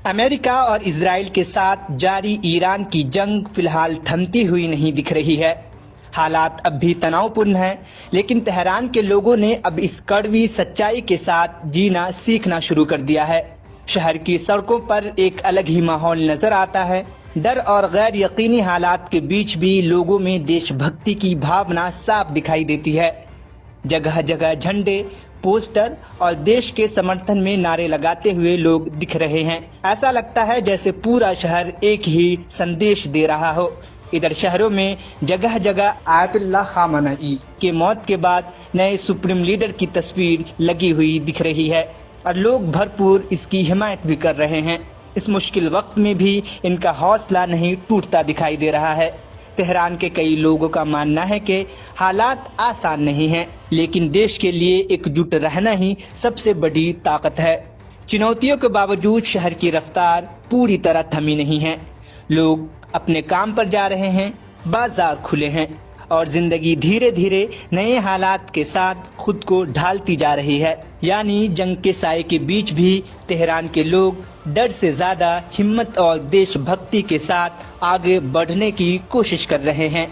امریکہ اور اسرائیل کے ساتھ جاری ایران کی جنگ فی الحال تھمتی ہوئی نہیں دکھ رہی ہے۔ حالات اب بھی تناؤ پورن ہیں، لیکن تہران کے لوگوں نے اب اس کڑوی سچائی کے ساتھ جینا سیکھنا شروع کر دیا ہے۔ شہر کی سڑکوں پر ایک الگ ہی ماحول نظر آتا ہے۔ ڈر اور غیر یقینی حالات کے بیچ بھی لوگوں میں دیش بھکتی کی بھاونا صاف دکھائی دیتی ہے۔ جگہ جگہ جھنڈے، پوسٹر اور دیش کے سمرتھن میں نعرے لگاتے ہوئے لوگ دکھ رہے ہیں۔ ایسا لگتا ہے جیسے پورا شہر ایک ہی سندیش دے رہا ہو۔ ادھر شہروں میں جگہ جگہ آیت اللہ خامنئی کے موت کے بعد نئے سپریم لیڈر کی تصویر لگی ہوئی دکھ رہی ہے اور لوگ بھرپور اس کی حمایت بھی کر رہے ہیں۔ اس مشکل وقت میں بھی ان کا حوصلہ نہیں ٹوٹتا دکھائی دے رہا ہے۔ تہران کے کئی لوگوں کا ماننا ہے کہ حالات آسان نہیں ہیں، لیکن دیش کے لیے ایک جٹ رہنا ہی سب سے بڑی طاقت ہے۔ چنوتیوں کے باوجود شہر کی رفتار پوری طرح تھمی نہیں ہے۔ لوگ اپنے کام پر جا رہے ہیں، بازار کھلے ہیں اور زندگی دھیرے دھیرے نئے حالات کے ساتھ خود کو ڈھالتی جا رہی ہے۔ یعنی جنگ کے سائے کے بیچ بھی تہران کے لوگ ڈر سے زیادہ ہمت اور دیش بھکتی کے ساتھ آگے بڑھنے کی کوشش کر رہے ہیں۔